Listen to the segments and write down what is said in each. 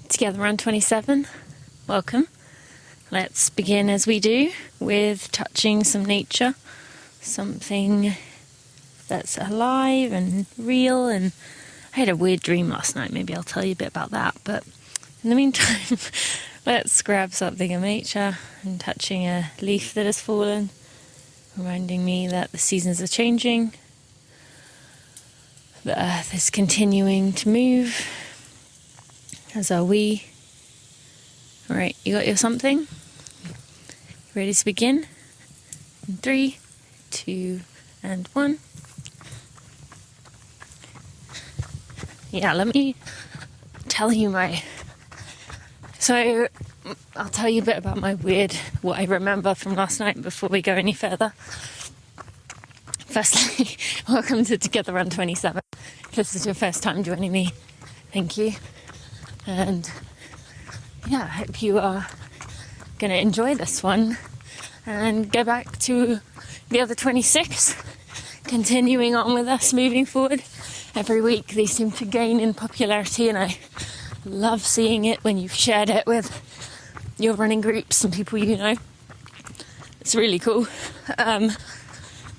Together on 27, welcome. Let's begin as we do with touching some nature, something that's alive and real. And I had a weird dream last night, maybe I'll tell you a bit about that, but in the meantime, let's grab something of nature. And touching a leaf that has fallen, reminding me that the seasons are changing, the earth is continuing to move, as are we. Alright, you got your something? Ready to begin? In 3, 2, and 1. Yeah, let me tell you So, I'll tell you a bit about what I remember from last night before we go any further. Firstly, welcome to Together on 27. If this is your first time joining me, thank you. And yeah, I hope you are going to enjoy this one and go back to the other 26, continuing on with us moving forward. Every week these seem to gain in popularity, and I love seeing it when you've shared it with your running groups and people you know. It's really cool.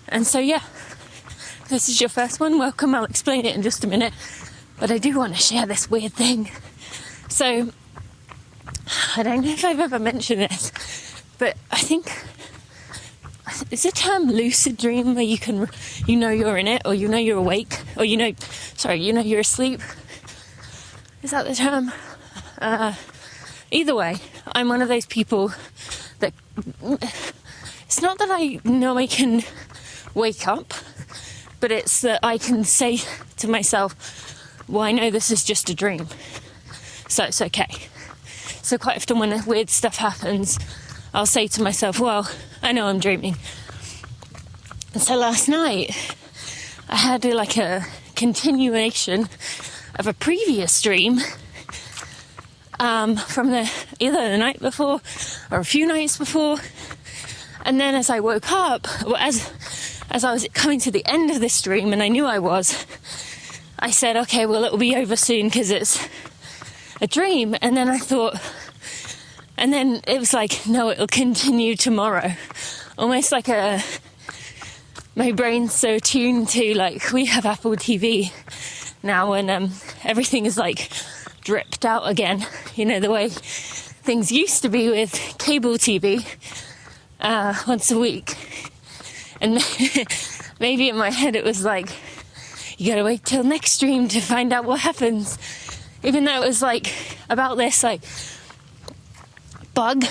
And so yeah, if this is your first one, welcome. I'll explain it in just a minute, but I do want to share this weird thing. So I don't know if I've ever mentioned this, but I think it's a term lucid dream where you know you're in it, or you know you're awake, or you know you're asleep. Is that the term? Either way, I'm one of those people that it's not that I know I can wake up, but it's that I can say to myself, well, I know this is just a dream, so it's okay. So quite often when weird stuff happens, I'll say to myself, well, I know I'm dreaming. And so last night, I had a continuation of a previous dream from either the night before or a few nights before. And then as I woke up, as I was coming to the end of this dream, and I knew I was, I said, okay, well, it'll be over soon because it's a dream. And then I thought, and then it was like, no, it'll continue tomorrow. Almost like my brain's so tuned to, like, we have Apple TV now, and everything is like dripped out again, you know, the way things used to be with cable TV once a week. And maybe in my head it was like, you gotta wait till next stream to find out what happens, even though it was like about this like bug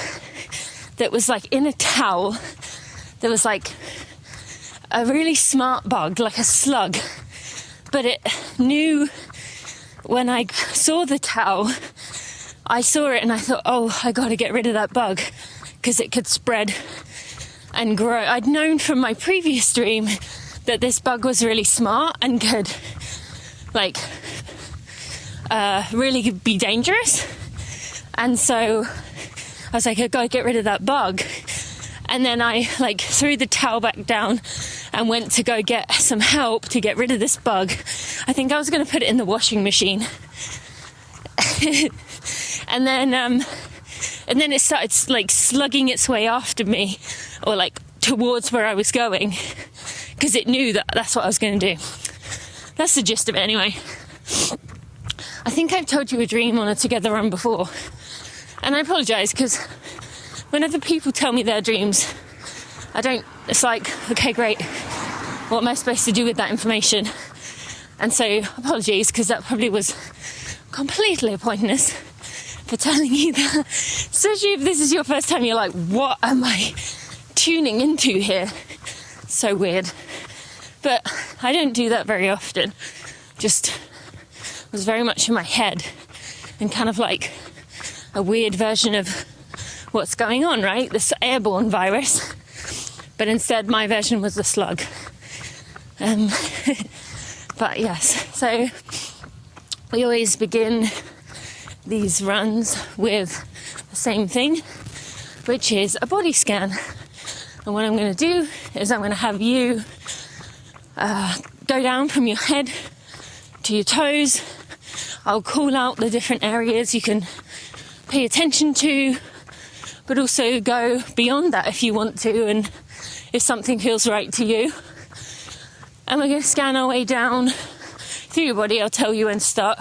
that was like in a towel. There was like a really smart bug, like a slug, but it knew when I saw the towel, I saw it and I thought, oh, I gotta get rid of that bug because it could spread and grow. I'd known from my previous dream that this bug was really smart and could like really be dangerous. And so I was like, I gotta get rid of that bug. And then I like threw the towel back down and went to go get some help to get rid of this bug. I think I was going to put it in the washing machine. and then it started like slugging its way after me, or like towards where I was going, because it knew that that's what I was going to do. That's the gist of it anyway. I think I've told you a dream on a Together Run before, and I apologise because whenever people tell me their dreams, it's like, okay, great, what am I supposed to do with that information? And so, apologies, because that probably was completely pointless for telling you that. Especially if this is your first time, you're like, what am I tuning into here? So weird. But I don't do that very often. Just was very much in my head and kind of like a weird version of what's going on, right? This airborne virus. But instead, my version was the slug. But yes, so we always begin these runs with the same thing, which is a body scan. And what I'm going to do is I'm going to have you go down from your head to your toes. I'll call out the different areas you can pay attention to, but also go beyond that if you want to, and if something feels right to you. And we're going to scan our way down through your body. I'll tell you when to start,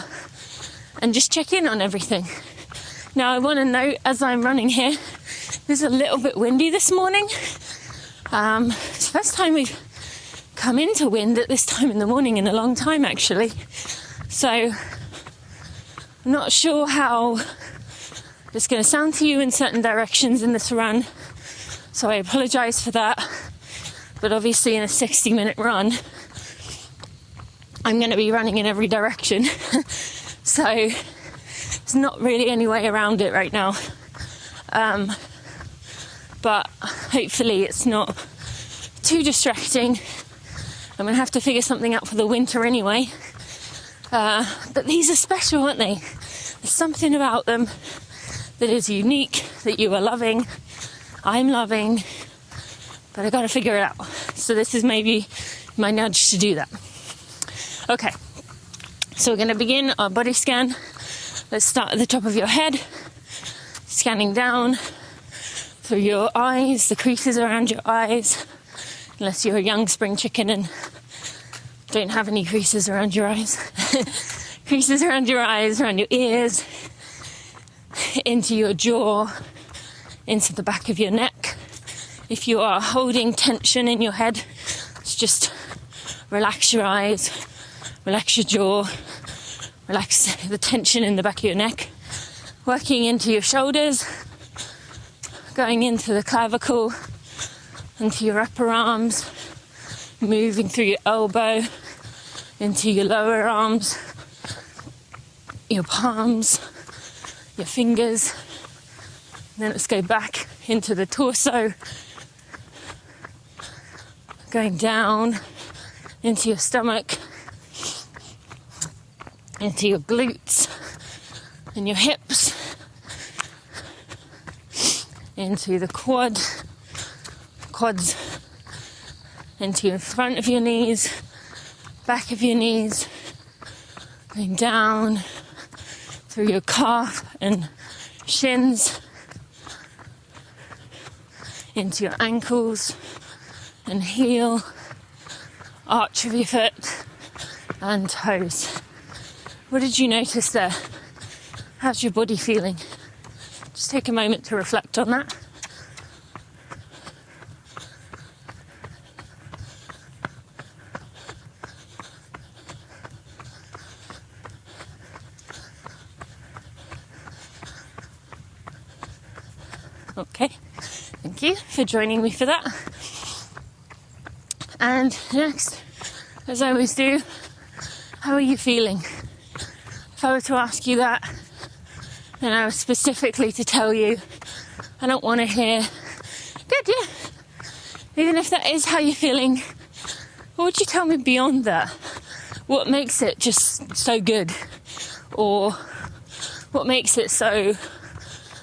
and just check in on everything. Now, I want to note, as I'm running here, it's a little bit windy this morning. It's the first time we've come into wind at this time in the morning in a long time, actually. So I'm not sure how it's going to sound to you in certain directions in this run, so I apologise for that. But obviously in a 60-minute run, I'm going to be running in every direction. So there's not really any way around it right now. But hopefully it's not too distracting. I'm going to have to figure something out for the winter anyway. But these are special, aren't they? There's something about them that is unique, that you are loving, I'm loving, but I got to figure it out. So this is maybe my nudge to do that. Okay, so we're going to begin our body scan. Let's start at the top of your head, scanning down through your eyes, the creases around your eyes, unless you're a young spring chicken and don't have any creases around your eyes. Creases around your eyes, around your ears, into your jaw, into the back of your neck. If you are holding tension in your head, it's just relax your eyes, relax your jaw, relax the tension in the back of your neck. Working into your shoulders, going into the clavicle, into your upper arms, moving through your elbow, into your lower arms, your palms, your fingers. Then let's go back into the torso, going down into your stomach, into your glutes and your hips, into the quads, into your front of your knees, back of your knees, going down through your calf and shins, into your ankles and heel, arch of your foot and toes. What did you notice there? How's your body feeling? Just take a moment to reflect on that. Okay, thank you for joining me for that. And next, as I always do, how are you feeling? If I were to ask you that, then I was specifically to tell you, I don't want to hear, good, yeah. Even if that is how you're feeling, what would you tell me beyond that? What makes it just so good? Or what makes it so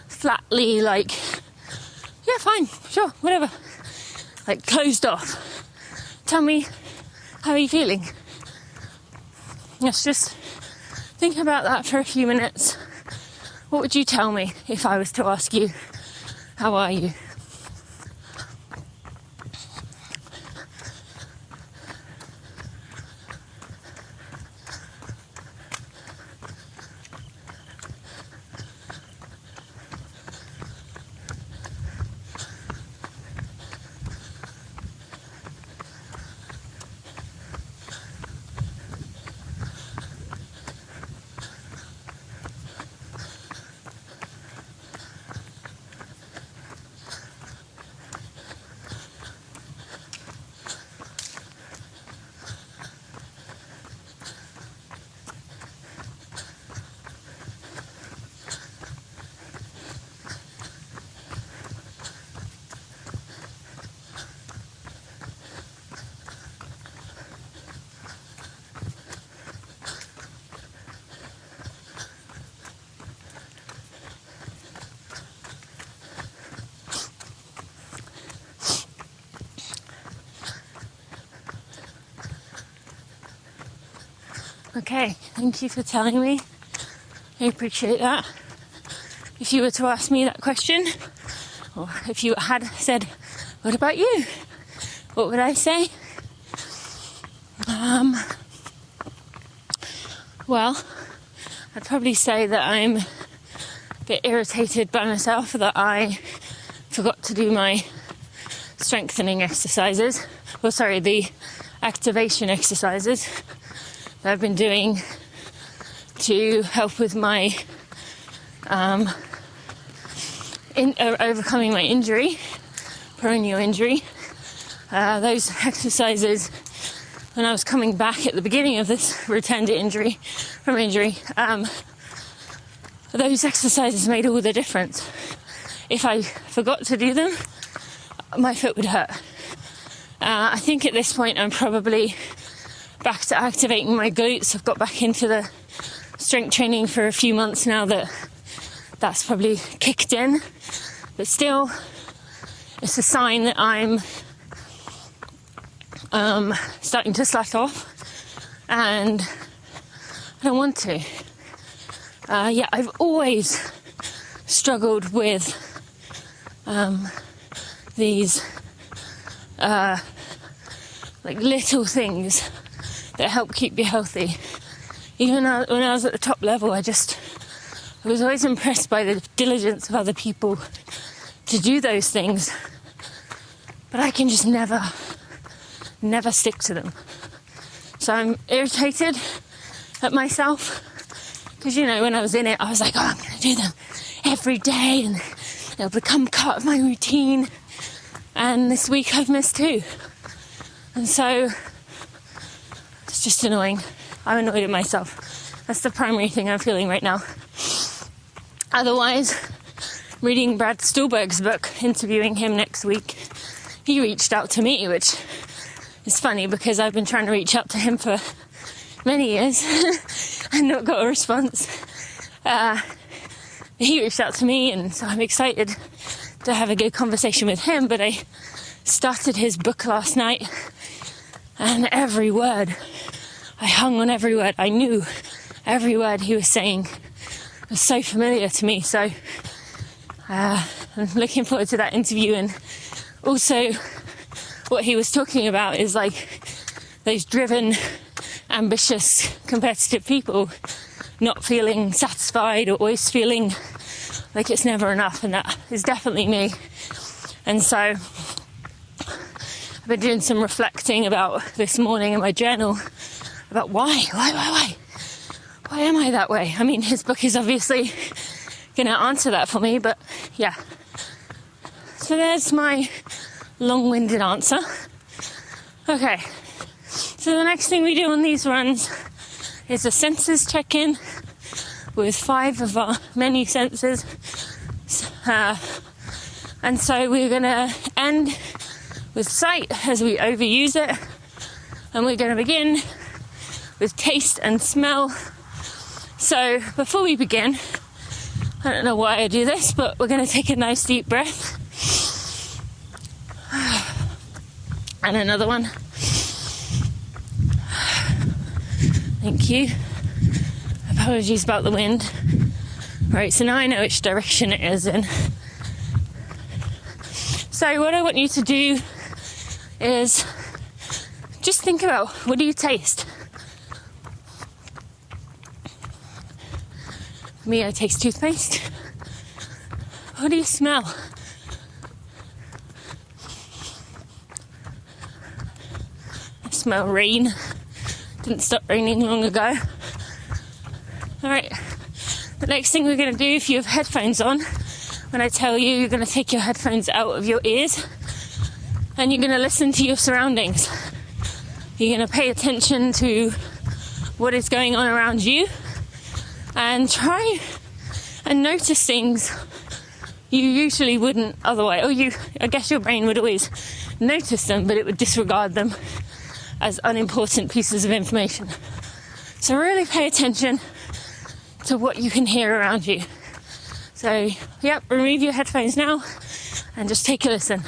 flatly like, yeah, fine, sure, whatever. Like closed off. Tell me, how are you feeling? Let's just think about that for a few minutes. What would you tell me if I was to ask you, how are you? Okay, thank you for telling me. I appreciate that. If you were to ask me that question, or if you had said, what about you? What would I say? Well, I'd probably say that I'm a bit irritated by myself that I forgot to do my strengthening exercises. The activation exercises that I've been doing to help with my overcoming my injury, peroneal injury. Those exercises, when I was coming back at the beginning of this return to injury, those exercises made all the difference. If I forgot to do them, my foot would hurt. I think at this point I'm probably back to activating my glutes. I've got back into the strength training for a few months now that's probably kicked in. But still, it's a sign that I'm starting to slack off, and I don't want to. I've always struggled with these little things that help keep you healthy. Even when I was at the top level, I was always impressed by the diligence of other people to do those things, but I can just never stick to them. So I'm irritated at myself because, when I was in it, I was like, I'm going to do them every day and they'll become part of my routine. And this week I've missed 2. And so it's just annoying. I'm annoyed at myself. That's the primary thing I'm feeling right now. Otherwise, reading Brad Stulberg's book, interviewing him next week, he reached out to me, which is funny because I've been trying to reach out to him for many years and not got a response. He reached out to me, and so I'm excited to have a good conversation with him. But I started his book last night, and every word, I hung on every word. I knew every word he was saying was so familiar to me. So I'm looking forward to that interview. And also what he was talking about is like those driven, ambitious, competitive people not feeling satisfied or always feeling like it's never enough, and that is definitely me. And so I've been doing some reflecting about this morning in my journal about why am I that way? I mean, his book is obviously going to answer that for me, but yeah. So there's my long-winded answer. Okay, so the next thing we do on these runs is a Census Check-In with 5 of our many senses. And so we're going to end with sight as we overuse it. And we're going to begin with taste and smell. So before we begin, I don't know why I do this, but we're going to take a nice deep breath. And another one. Thank you. Apologies about the wind. Right, so now I know which direction it is in. So what I want you to do is just think about, what do you taste? For me, I taste toothpaste. What do you smell? I smell rain. Didn't stop raining long ago. Alright, the next thing we're going to do, if you have headphones on, when I tell you, you're going to take your headphones out of your ears and you're going to listen to your surroundings. You're going to pay attention to what is going on around you and try and notice things you usually wouldn't otherwise. I guess your brain would always notice them, but it would disregard them as unimportant pieces of information. So really pay attention to what you can hear around you. So, remove your headphones now and just take a listen.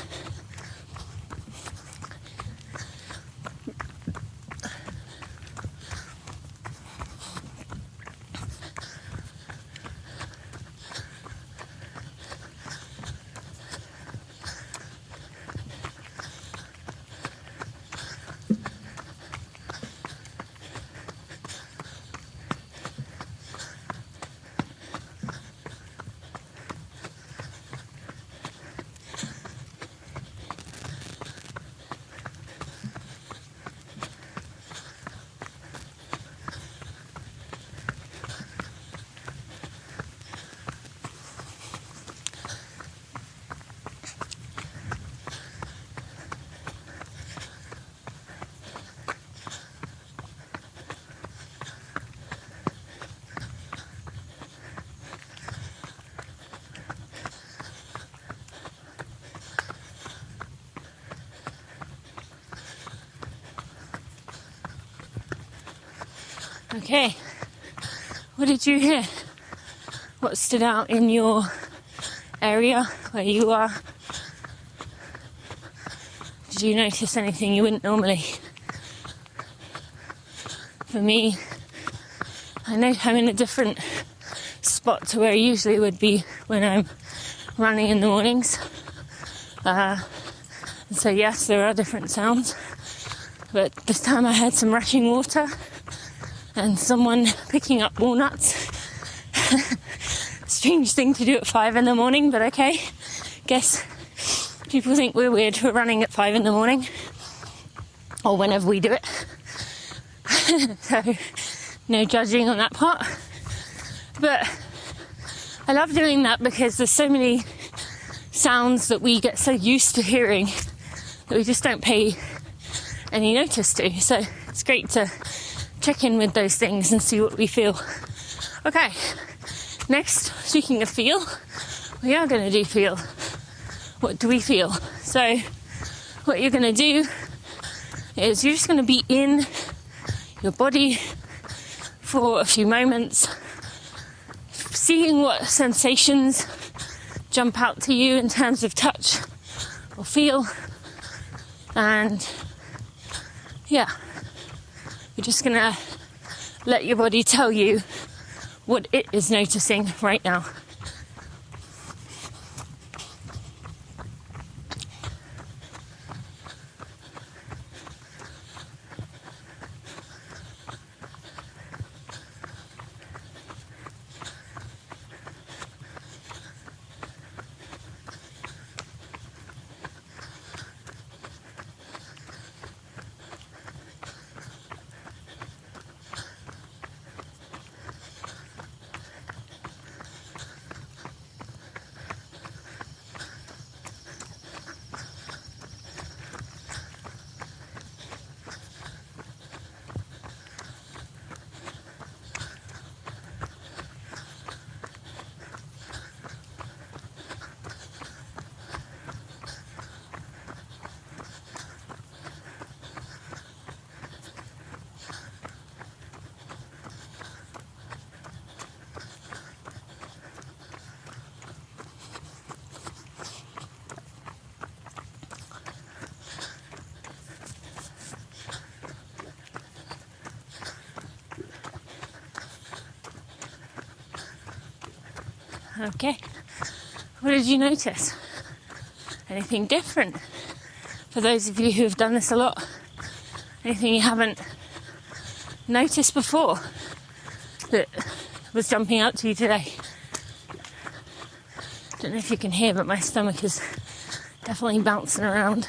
Okay, what did you hear? What stood out in your area where you are? Did you notice anything you wouldn't normally? For me, I know I'm in a different spot to where I usually would be when I'm running in the mornings. So yes, there are different sounds, but this time I heard some rushing water and someone picking up walnuts. Strange thing to do at 5 in the morning, but okay. Guess people think we're weird for running at 5 in the morning, or whenever we do it. So no judging on that part. But I love doing that because there's so many sounds that we get so used to hearing that we just don't pay any notice to. So it's great to check in with those things and see what we feel. Okay, next, speaking of feel, we are going to do feel. What do we feel? So what you're going to do is you're just going to be in your body for a few moments, seeing what sensations jump out to you in terms of touch or feel. And yeah, you're just going to let your body tell you what it is noticing right now. Okay, what did you notice? Anything different? For those of you who have done this a lot, anything you haven't noticed before that was jumping out to you today? Don't know if you can hear, but my stomach is definitely bouncing around,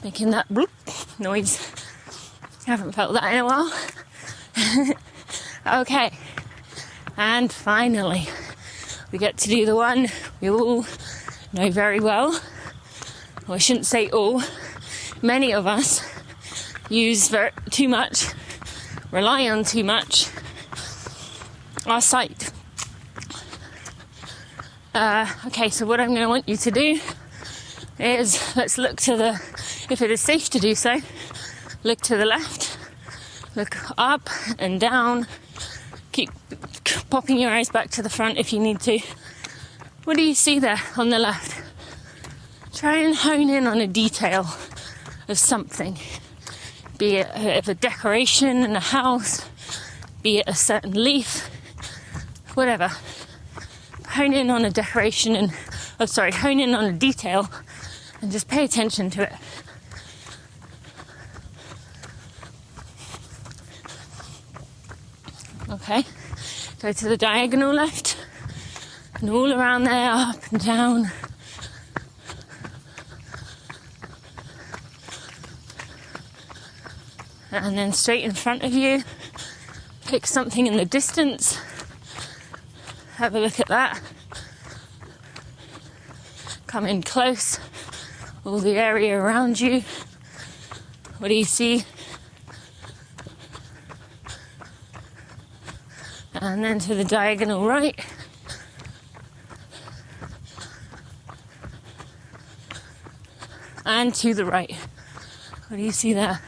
making that bloop noise. I haven't felt that in a while. Okay, and finally, we get to do the one we all know very well. Well, I shouldn't say all. Many of us use too much, rely on too much, our sight. Okay, so what I'm going to want you to do is, let's look to the, if it is safe to do so, look to the left, look up and down, keep popping your eyes back to the front if you need to. What do you see there on the left? Try and hone in on a detail of something, be it of a decoration in a house, be it a certain leaf, whatever. Hone in on a decoration and, hone in on a detail and just pay attention to it. Okay, go to the diagonal left and all around there, up and down. And then straight in front of you, pick something in the distance, have a look at that. Come in close, all the area around you. What do you see? And then to the diagonal right. And to the right. What do you see there?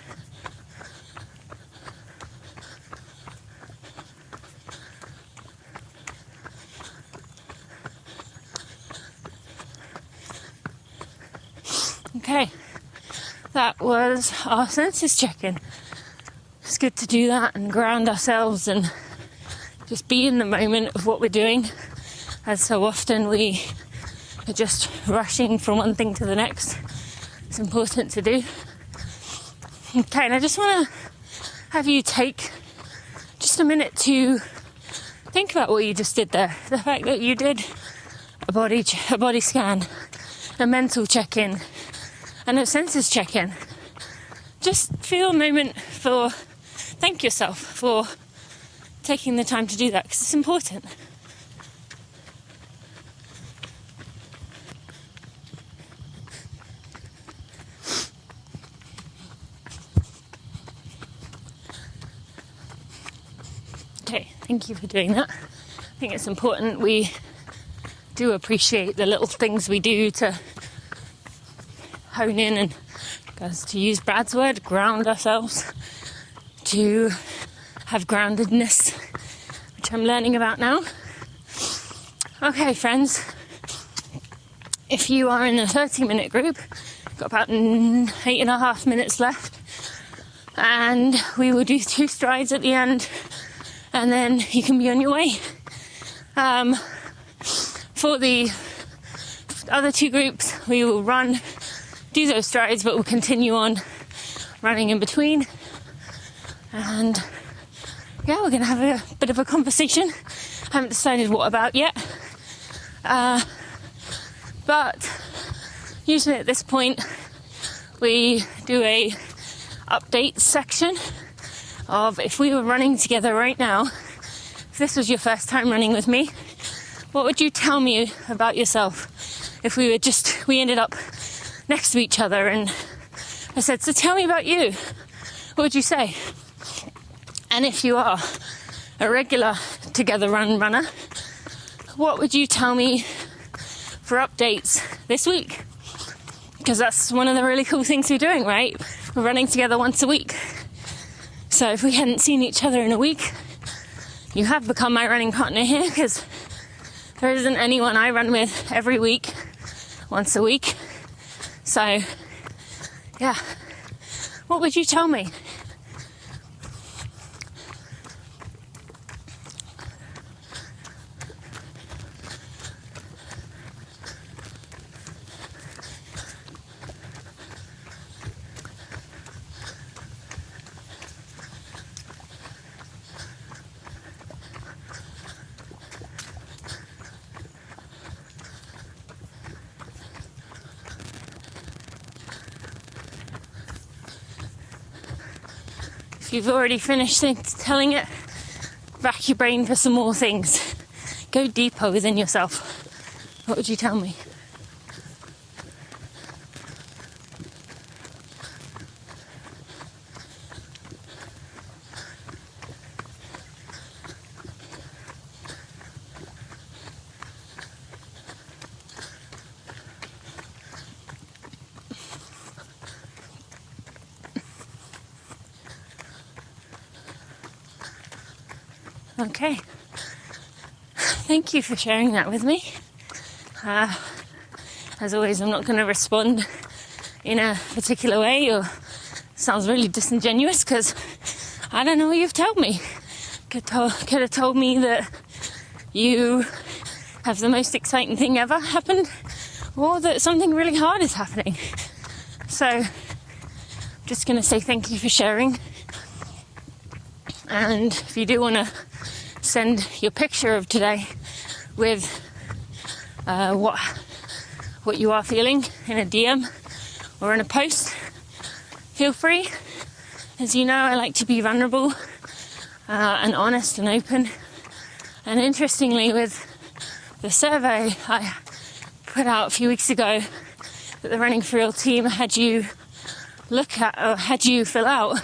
that was our census check-in. It's good to do that and ground ourselves and just be in the moment of what we're doing, as so often we are just rushing from one thing to the next. It's important to do. Okay, and I just want to have you take just a minute to think about what you just did there. The fact that you did a body scan, a mental check-in, and a census check-in. Just feel a moment for, thank yourself for taking the time to do that, because it's important. Okay, thank you for doing that. I think it's important we do appreciate the little things we do to hone in and, as to use Brad's word, ground ourselves, to have groundedness, which I'm learning about now. Okay, friends, if you are in a 30-minute group, got about 8.5 minutes left, and we will do 2 strides at the end, and then you can be on your way. For the other 2 groups, we will do those strides, but we'll continue on running in between. And yeah, we're going to have a bit of a conversation. Haven't decided what about yet. But usually at this point, we do a update section of, if we were running together right now, if this was your first time running with me, what would you tell me about yourself if we ended up next to each other and I said, so tell me about you. What would you say? And if you are a regular together runner, what would you tell me for updates this week? Because that's one of the really cool things we're doing, right? We're running together once a week. So if we hadn't seen each other in a week, you have become my running partner here, because there isn't anyone I run with every week, once a week. So, yeah. What would you tell me? If you've already finished telling it, rack your brain for some more things. Go deeper within yourself. What would you tell me? Okay. Thank you for sharing that with me. As always, I'm not going to respond in a particular way, or sounds really disingenuous, because I don't know what you've told me. Could have told me that you have the most exciting thing ever happened, or that something really hard is happening. So I'm just going to say thank you for sharing. And if you do want to send your picture of today with what you are feeling in a DM or in a post, feel free. As you know, I like to be vulnerable and honest and open. And interestingly, with the survey I put out a few weeks ago that the Running for Real team had you look at, or had you fill out,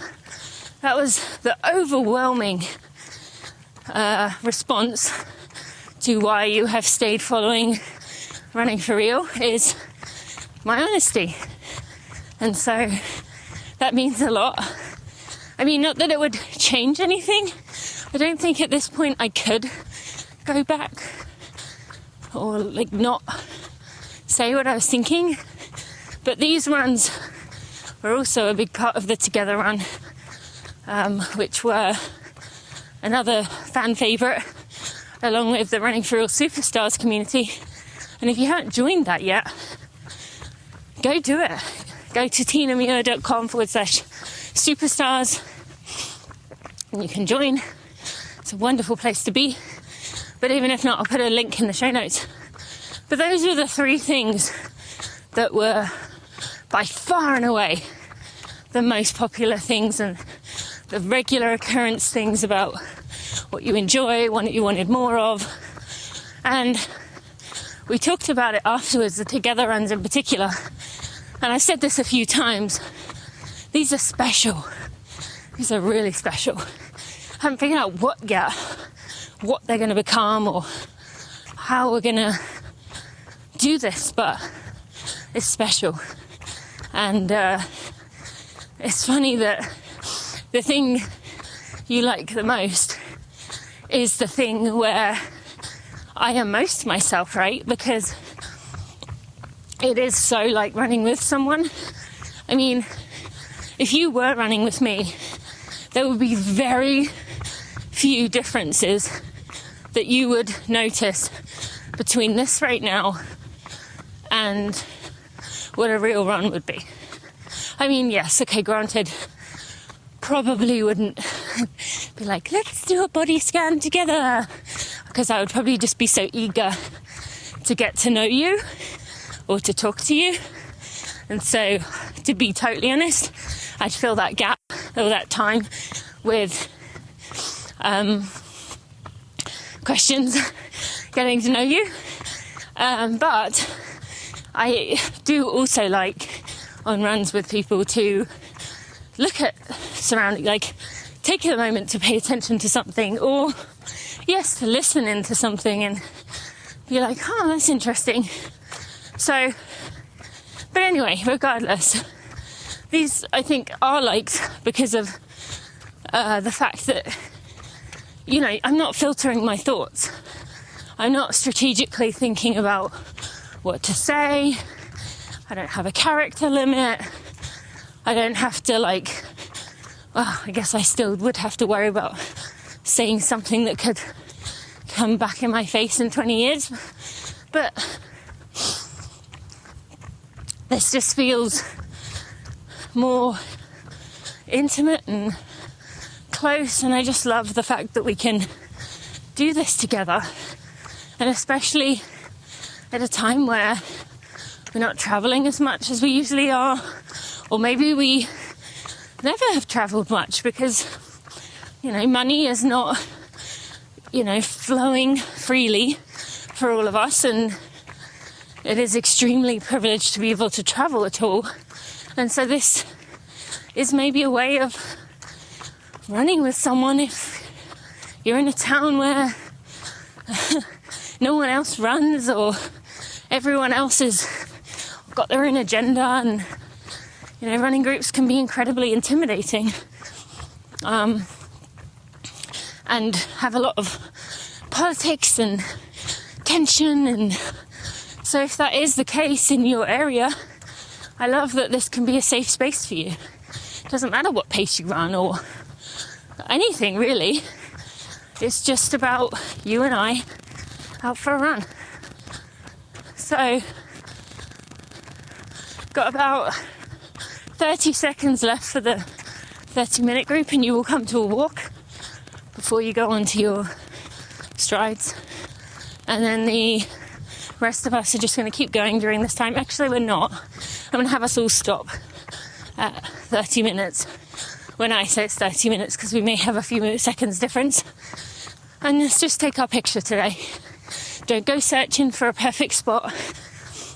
that was the overwhelming response to why you have stayed following Running for Real is my honesty. And so that means a lot. I mean, not that it would change anything. I don't think at this point I could go back or not say what I was thinking. But these runs were also a big part of the Together Run, which were another fan favourite, along with the Running for Real Superstars community. And if you haven't joined that yet, go do it. Go to tinamuir.com/superstars and you can join. It's a wonderful place to be. But even if not, I'll put a link in the show notes. But those were the three things that were by far and away the most popular things and the regular occurrence things about what you enjoy, what you wanted more of. And we talked about it afterwards, the Together Runs in particular. And I've said this a few times. These are special. These are really special. I haven't figured out what they're going to become or how we're going to do this, but it's special. And it's funny that the thing you like the most is the thing where I am most myself, right? Because it is so like running with someone. I mean, if you were running with me, there would be very few differences that you would notice between this right now and what a real run would be. I mean, yes, okay, granted, probably wouldn't be like, let's do a body scan together, because I would probably just be so eager to get to know you or to talk to you. And so, to be totally honest, I'd fill that gap or that time with questions, getting to know you. But I do also like on runs with people to look at surrounding, like take a moment to pay attention to something, or yes, to listen into something and be like, oh, that's interesting. So, but anyway, regardless, these I think are liked because of the fact that, you know, I'm not filtering my thoughts. I'm not strategically thinking about what to say. I don't have a character limit. I don't have to well, I guess I still would have to worry about saying something that could come back in my face in 20 years. But this just feels more intimate and close, and I just love the fact that we can do this together, and especially at a time where we're not travelling as much as we usually are, or maybe we never have travelled much because, you know, money is not, you know, flowing freely for all of us, and it is extremely privileged to be able to travel at all. And so this is maybe a way of running with someone if you're in a town where no one else runs, or everyone else has got their own agenda, and you know, running groups can be incredibly intimidating, and have a lot of politics and tension. And so if that is the case in your area, I love that this can be a safe space for you. It doesn't matter what pace you run or anything really. It's just about you and I out for a run. So, got about 30 seconds left for the 30-minute group, and you will come to a walk before you go on to your strides. And then the rest of us are just going to keep going during this time. Actually, we're not. I'm going to have us all stop at 30 minutes. When I say it's 30 minutes, because we may have a few seconds difference. And let's just take our picture today. Don't go searching for a perfect spot.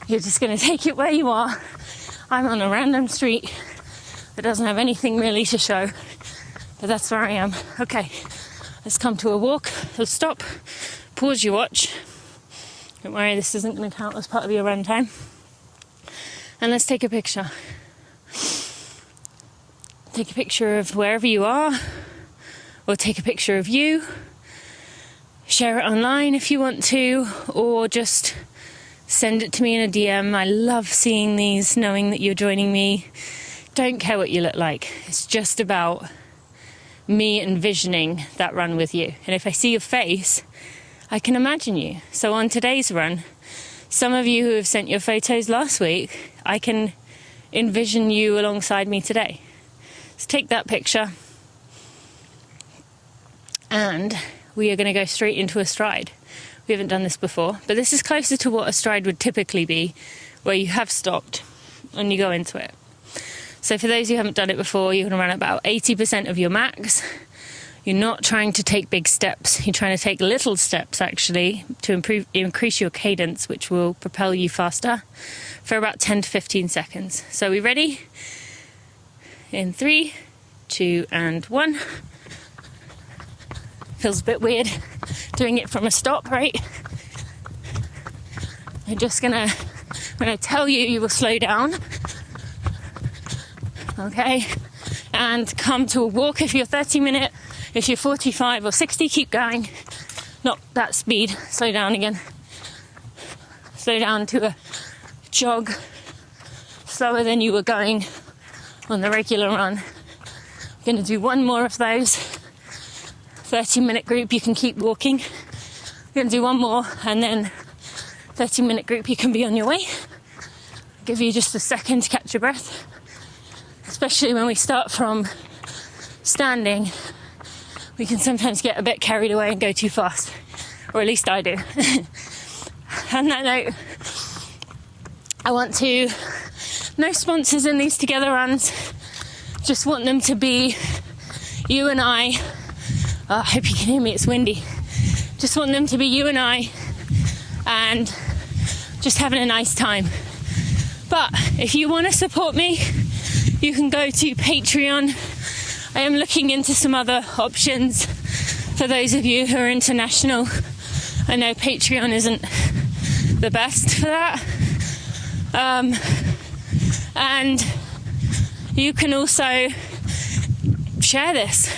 You're just going to take it where you are. I'm on a random street that doesn't have anything really to show, but that's where I am. Okay, let's come to a walk. Let's stop, pause your watch. Don't worry, this isn't going to count as part of your run time. And let's take a picture. Take a picture of wherever you are, or take a picture of you. Share it online if you want to, or just send it to me in a DM. I love seeing these, knowing that you're joining me don't care what you look like. It's just about me envisioning that run with you. And if I see your face, I can imagine you. So on today's run, some of you who have sent your photos last week, I can envision you alongside me today. So take that picture, and we are going to go straight into a stride. We haven't done this before, but this is closer to what a stride would typically be, where you have stopped and you go into it. So for those who haven't done it before, you're going to run about 80% of your max. You're not trying to take big steps. You're trying to take little steps, actually, to increase your cadence, which will propel you faster, for about 10 to 15 seconds. So are we ready? In 3, 2, and 1. Feels a bit weird doing it from a stop, right? I'm just gonna, when I tell you, you will slow down. Okay? And come to a walk if you're 30-minute. If you're 45 or 60, keep going. Not that speed. Slow down again. Slow down to a jog. Slower than you were going on the regular run. We're going to do one more of those. 30-minute group, you can keep walking. We're going to do one more, and then 30-minute group, you can be on your way. I'll give you just a second to catch your breath. Especially when we start from standing, we can sometimes get a bit carried away and go too fast. Or at least I do. On that note, I want to... No sponsors in these together runs. Just want them to be you and I. Oh, I hope you can hear me, it's windy. Just want them to be you and I, and just having a nice time. But if you want to support me, you can go to Patreon. I am looking into some other options for those of you who are international. I know Patreon isn't the best for that. And you can also share this.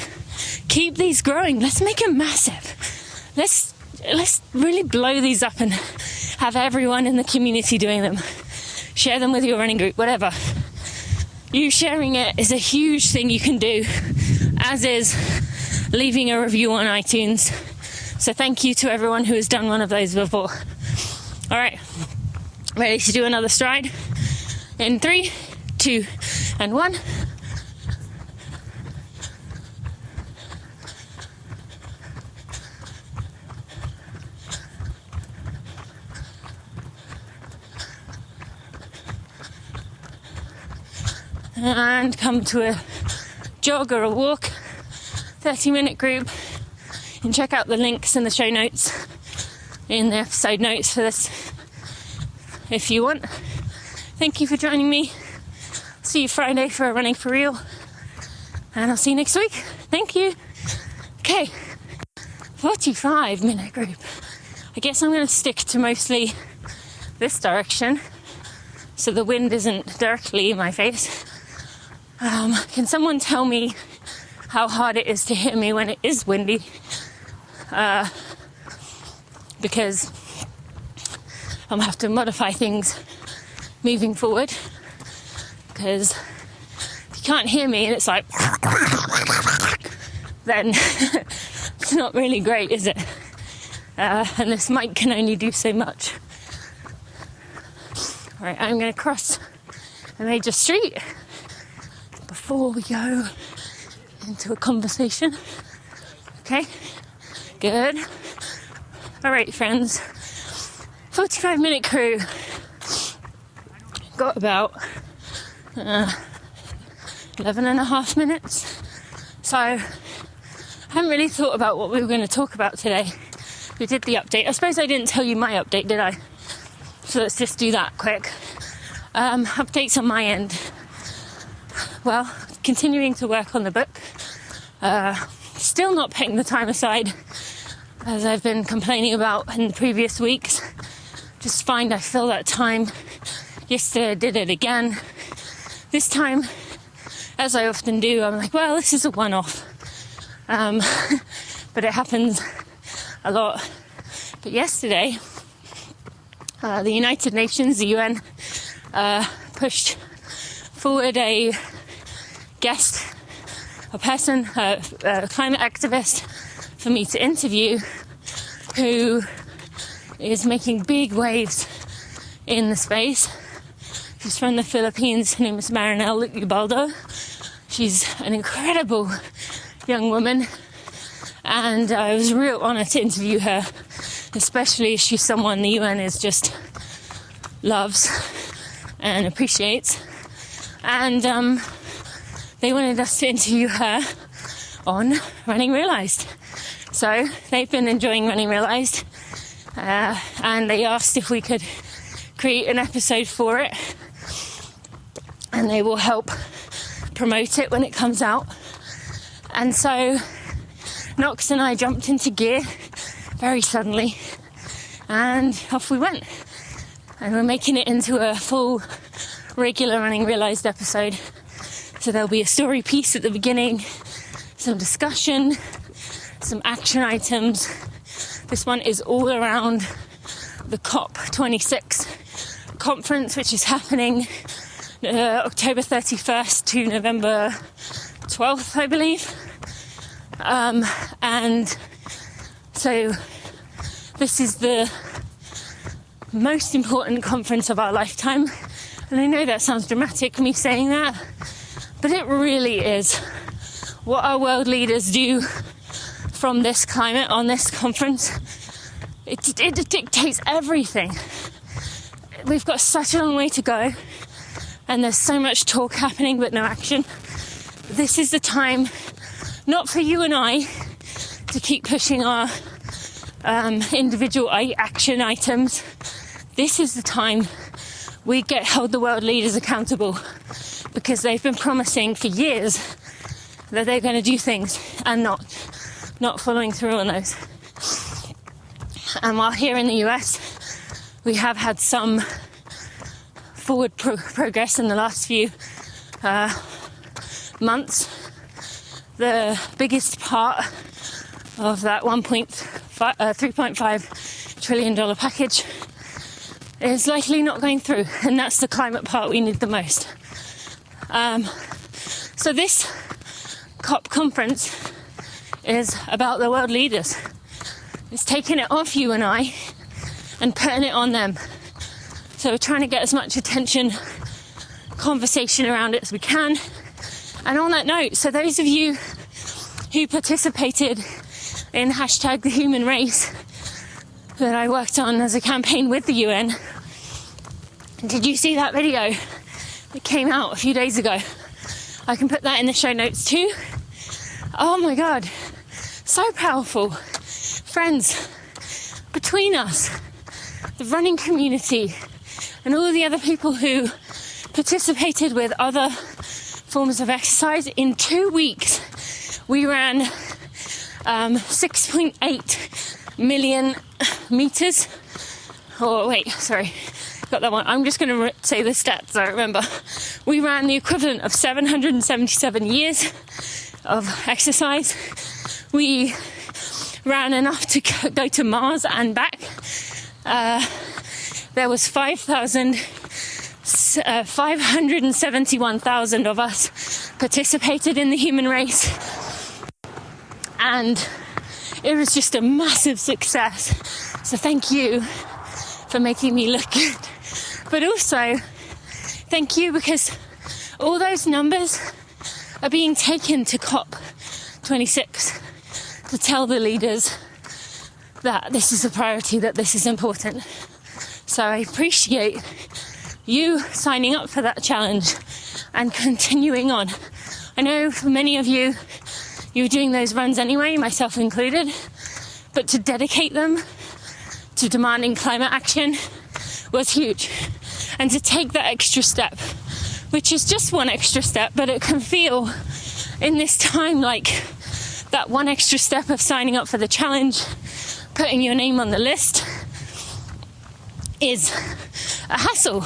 Keep these growing. Let's make them massive. Let's really blow these up and have everyone in the community doing them. Share them with your running group, whatever. You sharing it is a huge thing you can do, as is leaving a review on iTunes. So thank you to everyone who has done one of those before. All right, ready to do another stride? In 3, 2, and 1. And come to a jog or a walk, 30-minute group. You can check out the links in the show notes, in the episode notes for this, if you want. Thank you for joining me. See you Friday for a Running for Real, and I'll see you next week. Thank you. Okay, 45-minute group. I guess I'm going to stick to mostly this direction, so the wind isn't directly in my face. Can someone tell me how hard it is to hear me when it is windy? Because I'm going to have to modify things moving forward. Because if you can't hear me and it's like, then it's not really great, is it? And this mic can only do so much. All right, I'm going to cross a major street before we go into a conversation. Okay, good. All right, friends, 45-minute crew. Got about 11 and a half minutes. So I haven't really thought about what we were going to talk about today. We did the update. I suppose I didn't tell you my update, did I? So let's just do that quick. Updates on my end. Well, continuing to work on the book. Still not putting the time aside, as I've been complaining about in the previous weeks. Just find I fill that time. Yesterday I did it again. This time, as I often do, I'm like, well, this is a one-off. But it happens a lot. But yesterday, the United Nations, the UN, pushed forward a guest, a person, a climate activist for me to interview who is making big waves in the space. She's from the Philippines. Her name is Marinelle Ubaldo. She's an incredible young woman, and it was a real honour to interview her, especially as she's someone the UN is just loves and appreciates. And they wanted us to interview her on Running Realised. So they've been enjoying Running Realised, and they asked if we could create an episode for it, and they will help promote it when it comes out. And so Knox and I jumped into gear very suddenly, and off we went. And we're making it into a full regular Running Realised episode. So there'll be a story piece at the beginning, some discussion, some action items. This one is all around the COP26 conference, which is happening October 31st to November 12th, I believe. And so this is the most important conference of our lifetime. And I know that sounds dramatic, me saying that, but it really is. What our world leaders do from this climate on this conference, it dictates everything. We've got such a long way to go, and there's so much talk happening but no action. This is the time, not for you and I to keep pushing our individual action items. This is the time we hold the world leaders accountable, because they've been promising for years that they're going to do things and not following through on those. And while here in the US we have had some forward progress in the last few months, the biggest part of that $3.5 trillion package is likely not going through, and that's the climate part we need the most. So this COP conference is about the world leaders. It's taking it off you and I and putting it on them. So we're trying to get as much attention, conversation around it as we can. And on that note, so those of you who participated in hashtag the human race that I worked on as a campaign with the UN, did you see that video that came out a few days ago? I can put that in the show notes too. Oh my God, so powerful. Friends, between us, the running community, and all the other people who participated with other forms of exercise, in 2 weeks, we ran 6.8 million meters. Oh, wait, sorry. Got that one. I'm just going to say the stats I remember. We ran the equivalent of 777 years of exercise. We ran enough to go to Mars and back. There was 571,000 of us participated in the human race. And it was just a massive success. So thank you for making me look good. But also, thank you, because all those numbers are being taken to COP26 to tell the leaders that this is a priority, that this is important. So I appreciate you signing up for that challenge and continuing on. I know for many of you, you were doing those runs anyway, myself included, but to dedicate them to demanding climate action was huge. And to take that extra step, which is just one extra step, but it can feel in this time like that one extra step of signing up for the challenge, putting your name on the list, is a hassle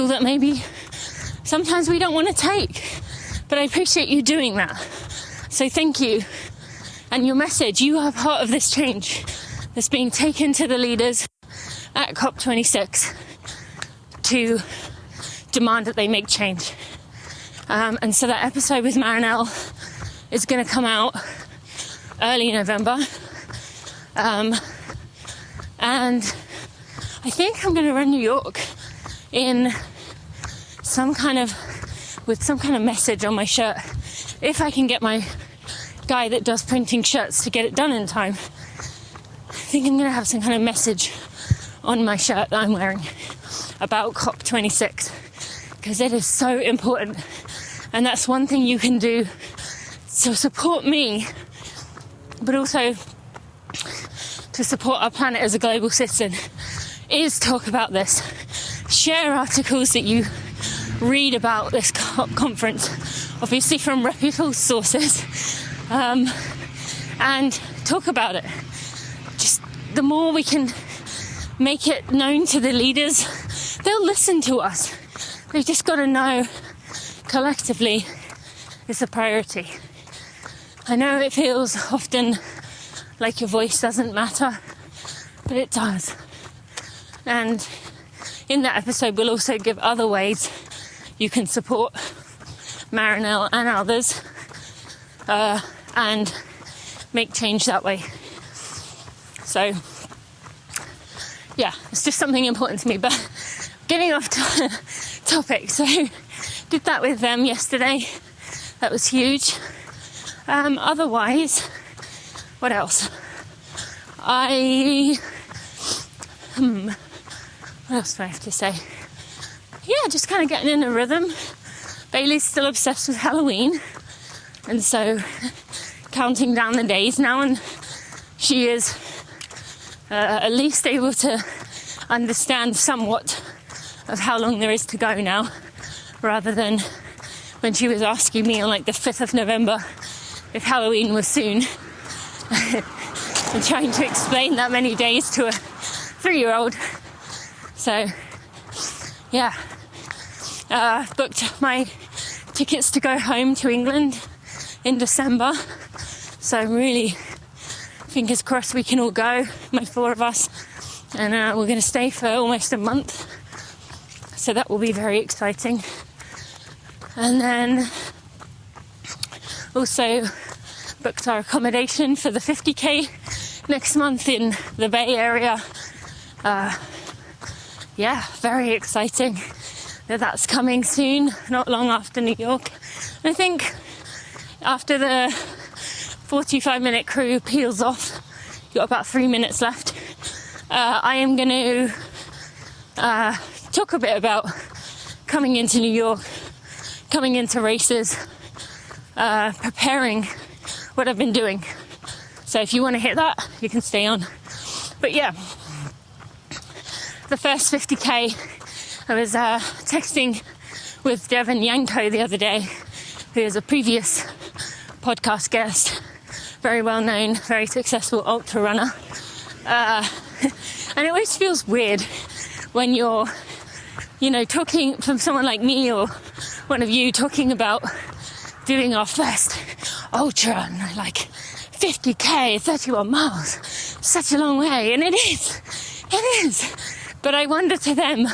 that maybe sometimes we don't want to take. But I appreciate you doing that. So thank you. And your message, you are part of this change that's being taken to the leaders at COP26 to demand that they make change. And so that episode with Marinelle is going to come out early November. And I think I'm going to run New York with some kind of message on my shirt. If I can get my guy that does printing shirts to get it done in time, I think I'm going to have some kind of message on my shirt that I'm wearing about COP26, because it is so important. And that's one thing you can do to support me, but also to support our planet as a global citizen, is talk about this. Share articles that you read about this conference, obviously from reputable sources, and talk about it. Just the more we can make it known to the leaders, they'll listen to us. They've just got to know collectively it's a priority. I know it feels often like your voice doesn't matter, but it does. And in that episode, we'll also give other ways you can support Marinelle and others, and make change that way. So, yeah, it's just something important to me. But getting off topic, so did that with them yesterday. That was huge. Otherwise, what else? What else do I have to say? Yeah, just kind of getting in a rhythm. Bailey's still obsessed with Halloween, and so counting down the days now, and she is at least able to understand somewhat of how long there is to go now, rather than when she was asking me on like the 5th of November if Halloween was soon and trying to explain that many days to a 3-year-old. So yeah, booked my tickets to go home to England in December, so I'm really fingers crossed we can all go, my 4 of us, and we're going to stay for almost a month, so that will be very exciting. And then also booked our accommodation for the 50k next month in the Bay Area. Yeah, very exciting that that's coming soon, not long after New York. And I think after the 45-minute crew peels off, you've got about 3 minutes left, I am going to talk a bit about coming into New York, coming into races, preparing what I've been doing. So if you want to hit that, you can stay on. But yeah, the first 50k, I was texting with Devin Yanko the other day, who is a previous podcast guest, very well known, very successful ultra runner. And it always feels weird when you're, talking from someone like me or one of you talking about doing our first ultra, and like 50k, 31 miles, such a long way. And it is. But I wonder to them,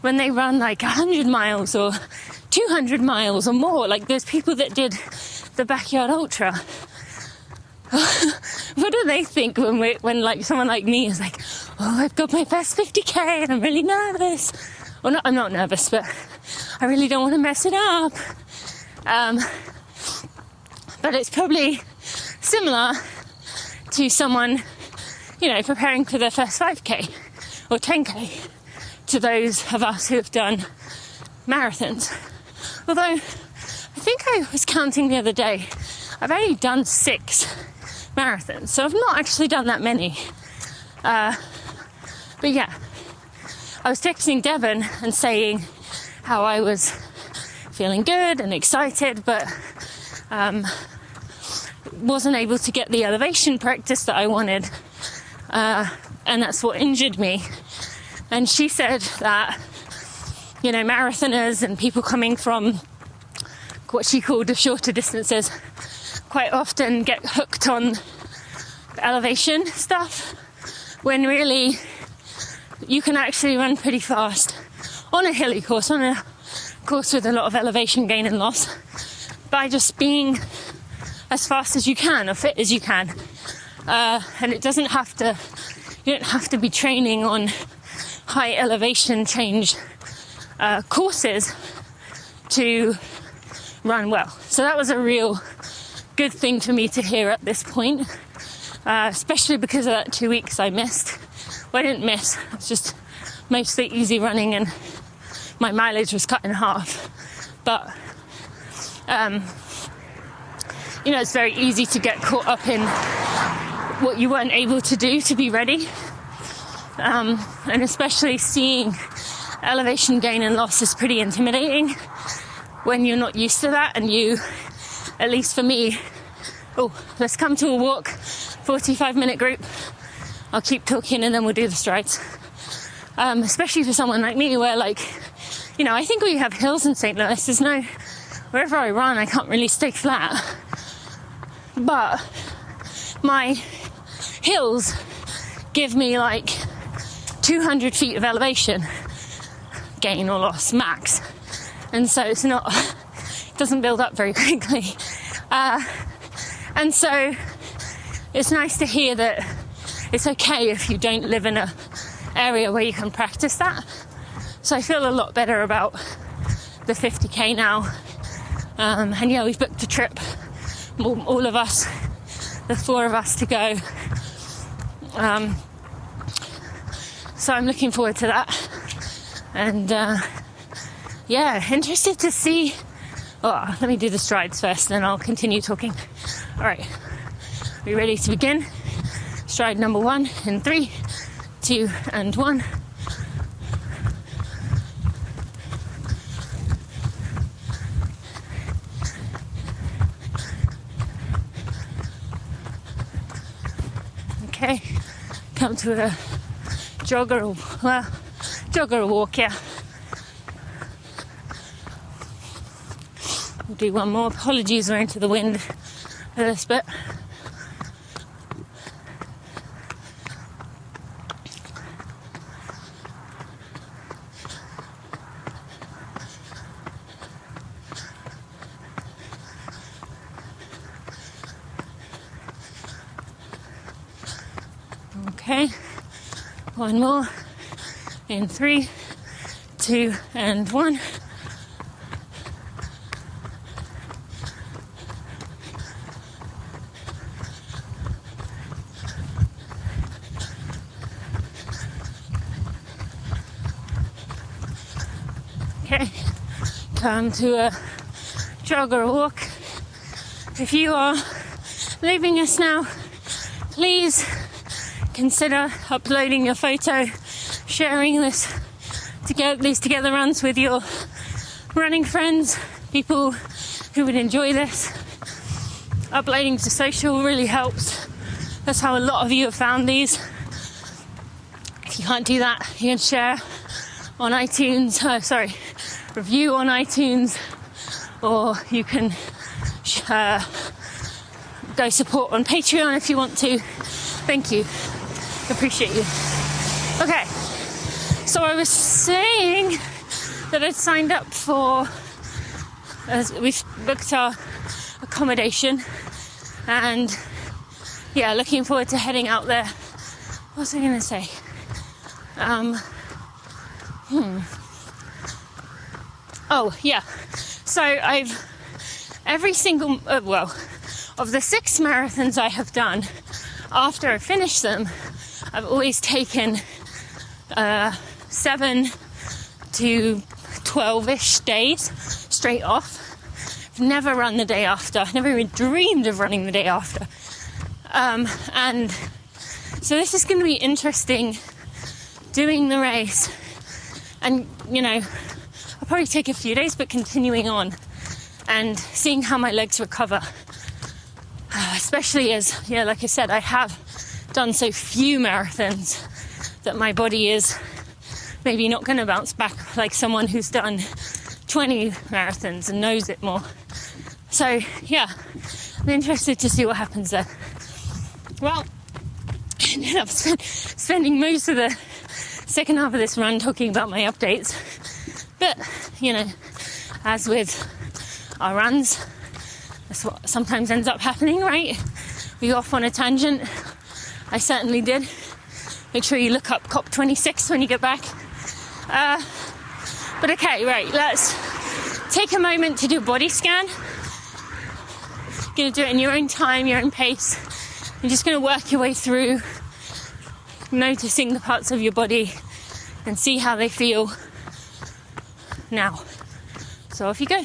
when they run like 100 miles or 200 miles or more, like those people that did the backyard ultra, what do they think when like someone like me is like, oh, I've got my first 50k and I'm really nervous. Well, I'm not nervous, but I really don't want to mess it up. But it's probably similar to someone, preparing for their first 5k or 10k, to those of us who have done marathons. Although I think I was counting the other day, I've only done 6 marathons, so I've not actually done that many. But yeah, I was texting Devon and saying how I was feeling good and excited, but wasn't able to get the elevation practice that I wanted, and that's what injured me. And she said that, marathoners and people coming from what she called the shorter distances quite often get hooked on elevation stuff, when really you can actually run pretty fast on a hilly course, on a course with a lot of elevation gain and loss, by just being as fast as you can, or fit as you can. And you don't have to be training on high elevation change courses to run well. So that was a real good thing for me to hear at this point, especially because of that 2 weeks I missed. Well, I didn't miss, it was just mostly easy running and my mileage was cut in half. But it's very easy to get caught up in what you weren't able to do to be ready. And especially seeing elevation gain and loss is pretty intimidating when you're not used to that. And you, at least for me, let's come to a walk, 45-minute group. I'll keep talking and then we'll do the strides. Especially for someone like me where I think we have hills in St. Louis. Wherever I run, I can't really stay flat. But my hills give me 200 feet of elevation gain or loss max. And so it doesn't build up very quickly. And so it's nice to hear that it's okay if you don't live in an area where you can practice that. So I feel a lot better about the 50k now. And yeah, we've booked a trip, all of us, the 4 of us to go. So I'm looking forward to that. And interested to see. Let me do the strides first, then I'll continue talking. All right, are you ready to begin? Stride number 1 in 3, 2, and 1. Okay, come to a jogger or walk, yeah. We'll do one more. Apologies, we're into the wind a little bit. Okay, one more in 3, 2, and 1. Okay, come to a jog or a walk. If you are leaving us now, please consider uploading your photo, sharing these together runs with your running friends, people who would enjoy this. Uploading to social really helps. That's how a lot of you have found these. If you can't do that, you can share on iTunes, review on iTunes, or you can go support on Patreon if you want to. Thank you. Appreciate you. Okay, so I was saying that I'd signed up we've booked our accommodation, and yeah, looking forward to heading out there. What was I going to say? Oh, yeah. So every single, of the 6 marathons I have done, after I finish them, I've always taken 7 to 12-ish days straight off. I've never run the day after. I've never even dreamed of running the day after. And so this is going to be interesting, doing the race. And, I'll probably take a few days, but continuing on and seeing how my legs recover. Especially as, like I said, I have done so few marathons that my body is maybe not going to bounce back like someone who's done 20 marathons and knows it more. So, yeah, I'm interested to see what happens there. Well, I ended up spending most of the second half of this run talking about my updates. But, as with our runs, that's what sometimes ends up happening, right? We go off on a tangent. I certainly did. Make sure you look up COP26 when you get back. But okay, right, let's take a moment to do a body scan. You're going to do it in your own time, your own pace. You're just going to work your way through, noticing the parts of your body and see how they feel now. So off you go.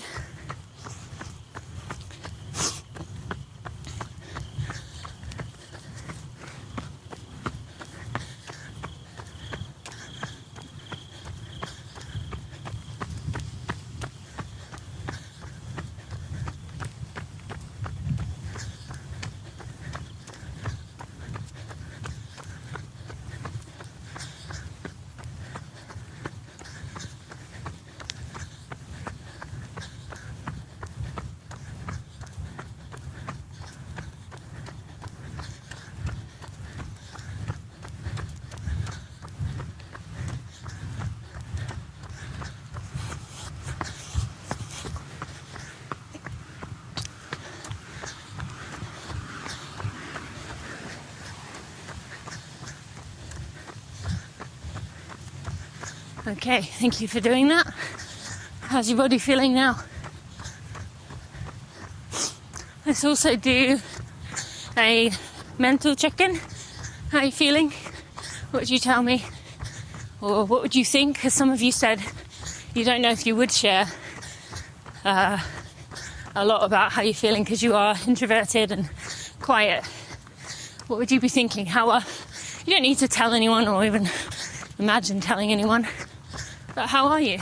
Okay, thank you for doing that. How's your body feeling now? Let's also do a mental check-in. How are you feeling? What would you tell me? Or what would you think? Because some of you said you don't know if you would share a lot about how you're feeling because you are introverted and quiet. What would you be thinking? You don't need to tell anyone or even imagine telling anyone. But how are you?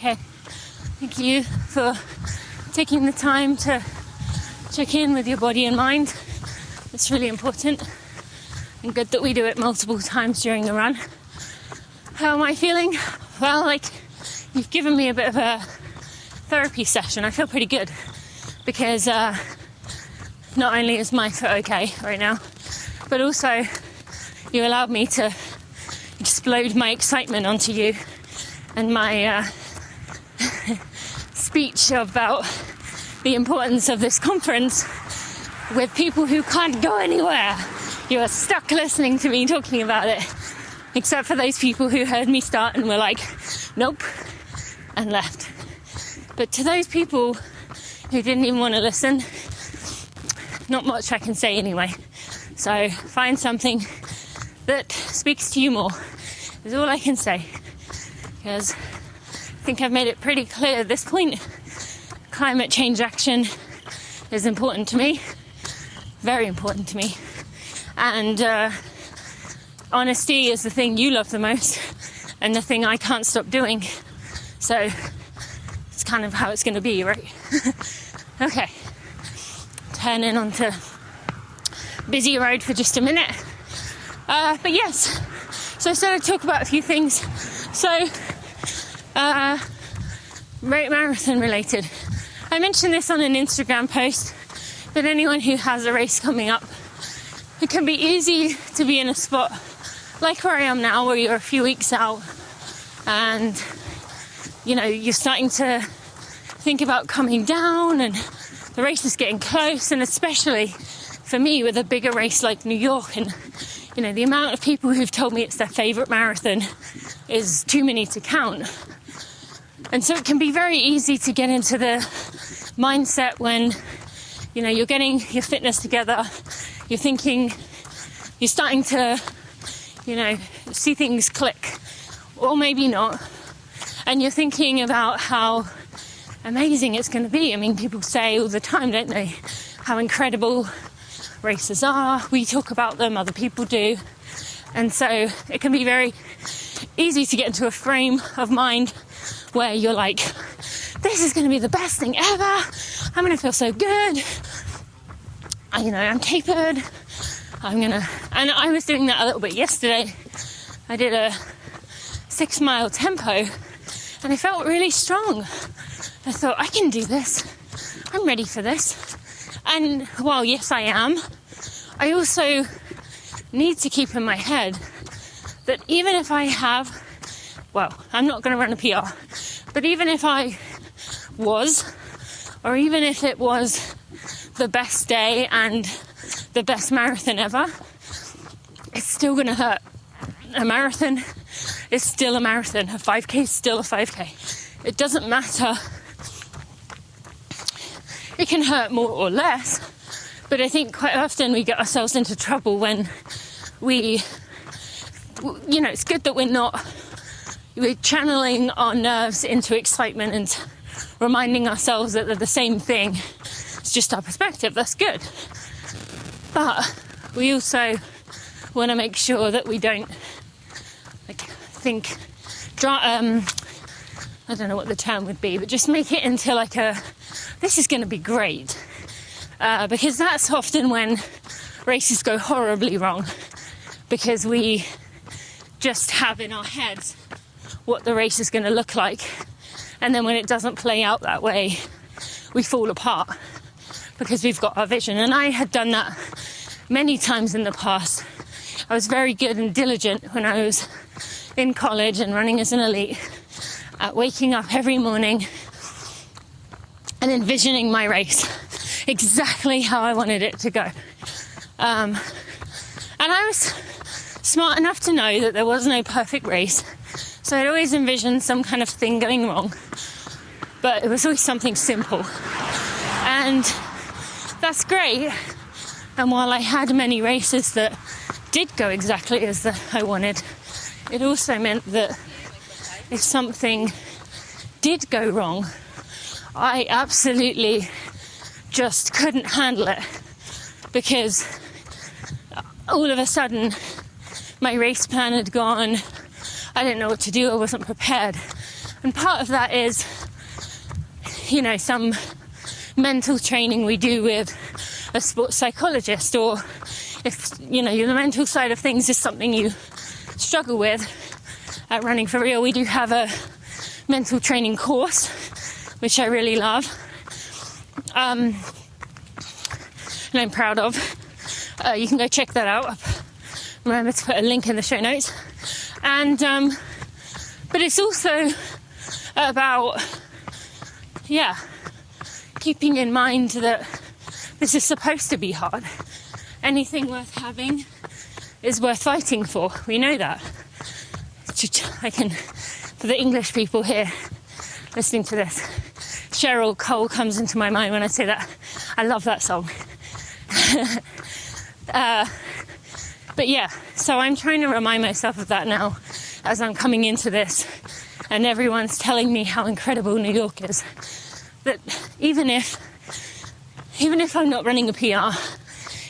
Okay, thank you for taking the time to check in with your body and mind. It's really important and good that we do it multiple times during the run. How am I feeling? Well, like, you've given me a bit of a therapy session. I feel pretty good because not only is my foot okay right now, but also you allowed me to explode my excitement onto you and my speech about the importance of this conference with people who can't go anywhere. You are stuck listening to me talking about it, except for those people who heard me start and were like, nope, and left. But to those people who didn't even want to listen, not much I can say anyway. So find something that speaks to you more, is all I can say. Because I think I've made it pretty clear at this point, climate change action is important to me, very important to me. And honesty is the thing you love the most and the thing I can't stop doing. So it's kind of how it's going to be, right? Okay, turning onto busy road for just a minute. But yes, so I started to talk about a few things. So, marathon related. I mentioned this on an Instagram post, that anyone who has a race coming up, it can be easy to be in a spot like where I am now, where you're a few weeks out and, you know, you're starting to think about coming down and the race is getting close. And especially for me with a bigger race like New York, and, you know, the amount of people who've told me it's their favourite marathon is too many to count. And so it can be very easy to get into the mindset when, you know, you're getting your fitness together, you're thinking, you're starting to, you know, see things click, or maybe not, and you're thinking about how amazing it's going to be. I mean, people say all the time, don't they, how incredible races are. We talk about them, other people do. And so it can be very easy to get into a frame of mind where you're like this is going to be the best thing ever. I'm going to feel so good. I'm tapered. And I was doing that a little bit yesterday. I did a 6-mile tempo and I felt really strong. I thought, I can do this. I'm ready for this. And while yes, I am, I also need to keep in my head that even if I have, I'm not going to run a PR, but even if I was, or even if it was the best day and the best marathon ever, it's still going to hurt. A marathon is still a marathon. A 5K is still a 5K. It doesn't matter. It can hurt more or less, but I think quite often we get ourselves into trouble when it's good that we're channeling our nerves into excitement and reminding ourselves that they're the same thing. It's just our perspective. That's good. But we also want to make sure that we don't I don't know what the term would be, but just make it into this is going to be great. Because that's often when races go horribly wrong, because we just have in our heads what the race is going to look like, and then when it doesn't play out that way, we fall apart because we've got our vision. And I had done that many times in the past. I was very good and diligent when I was in college and running as an elite at waking up every morning and envisioning my race exactly how I wanted it to go. And I was smart enough to know that there was no perfect race, so I'd always envisioned some kind of thing going wrong, but it was always something simple, and that's great. And while I had many races that did go exactly as I wanted, it also meant that if something did go wrong, I absolutely just couldn't handle it, because all of a sudden my race plan had gone. I didn't know what to do. I wasn't prepared. And part of that is, some mental training we do with a sports psychologist, or if, the mental side of things is something you struggle with at Running for Real, we do have a mental training course, which I really love. And I'm proud of. You can go check that out. Remember to put a link in the show notes. And but it's also about keeping in mind that this is supposed to be hard. Anything worth having is worth fighting for. We know that. For the English people here listening to this, Cheryl Cole comes into my mind when I say that. I love that song. But so I'm trying to remind myself of that now as I'm coming into this, and everyone's telling me how incredible New York is. That even if I'm not running a PR,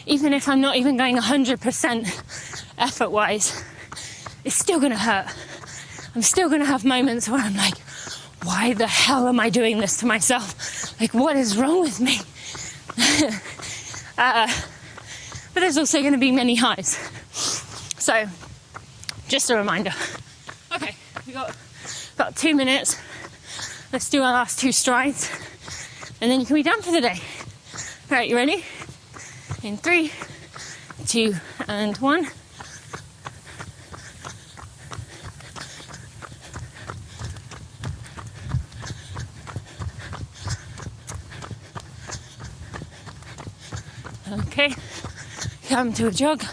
even if I'm not even going 100% effort-wise, it's still going to hurt. I'm still going to have moments where I'm like, why the hell am I doing this to myself? What is wrong with me? But there's also going to be many highs. So, just a reminder. Okay, we got about 2 minutes. Let's do our last 2 strides, and then you can be done for the day. All right, you ready? In 3, 2, and 1. Okay, come to a jog.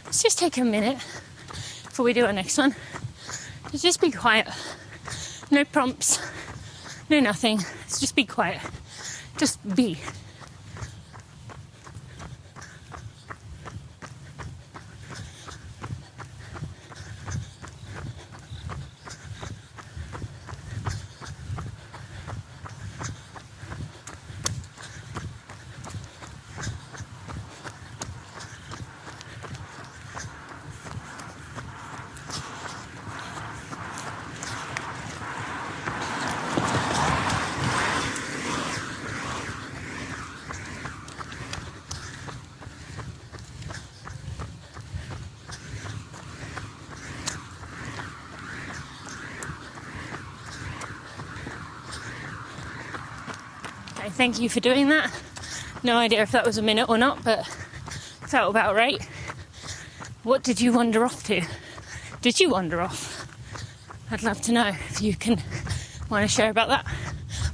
Let's just take a minute before we do our next one. Just be quiet. No prompts, no nothing. Let's just be quiet. Just be. Okay, thank you for doing that. No idea if that was a minute or not, but felt about right. What did you wander off to? Did you wander off? I'd love to know if you can want to share about that.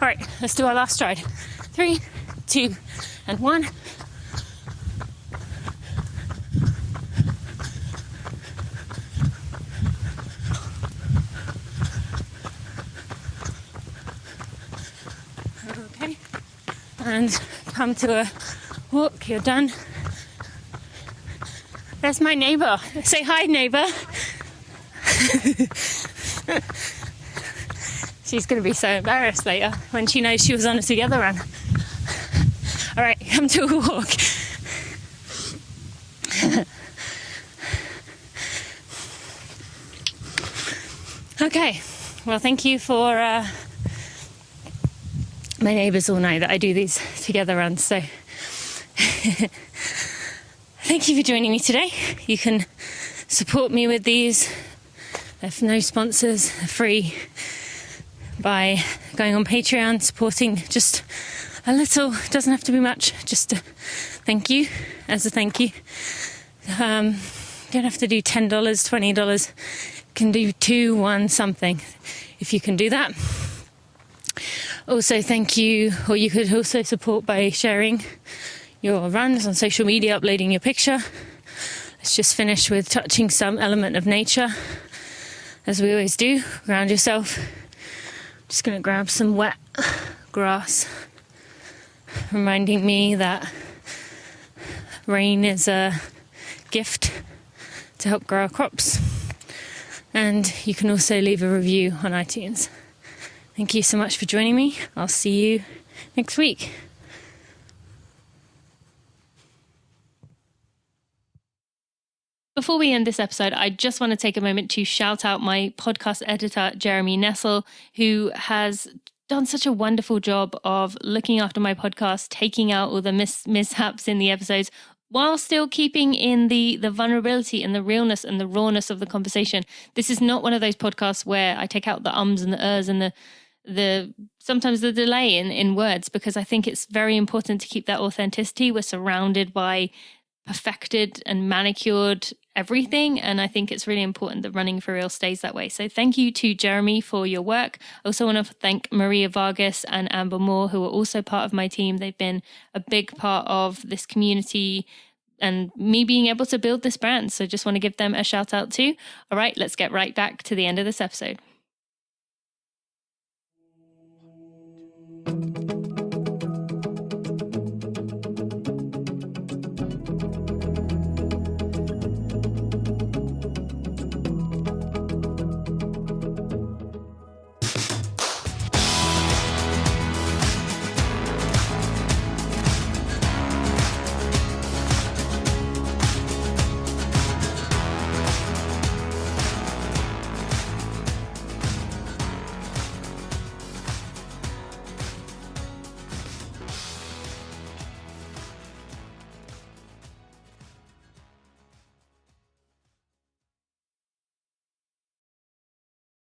All right, let's do our last stride. 3, 2, and 1. Okay, and come to a walk. You're done. There's my neighbour. Say hi, neighbour. She's going to be so embarrassed later when she knows she was on a together run. All right, come to a walk. Okay, well, thank you for... my neighbours all know that I do these together runs, so... Thank you for joining me today. You can support me with these. There's no sponsors, they're free, by going on Patreon, supporting just a little. It doesn't have to be much, just a thank you, as a thank you. You don't have to do $10, $20. You can do 2, 1, something, if you can do that. Also, thank you, or you could also support by sharing your runs on social media, uploading your picture. Let's just finish with touching some element of nature, as we always do. Ground yourself. Just going to grab some wet grass, reminding me that rain is a gift to help grow our crops. And you can also leave a review on iTunes. Thank you so much for joining me. I'll see you next week. Before we end this episode, I just want to take a moment to shout out my podcast editor, Jeremy Nessel, who has done such a wonderful job of looking after my podcast, taking out all the mishaps in the episodes, while still keeping in the vulnerability and the realness and the rawness of the conversation. This is not one of those podcasts where I take out the ums and the ers and the sometimes the delay in words, because I think it's very important to keep that authenticity. We're surrounded by perfected and manicured everything, and I think it's really important that Running for Real stays that way. So thank you to Jeremy for your work. I also want to thank Maria Vargas and Amber Moore, who are also part of my team. They've been a big part of this community and me being able to build this brand. So just want to give them a shout out too. All right, let's get right back to the end of this episode.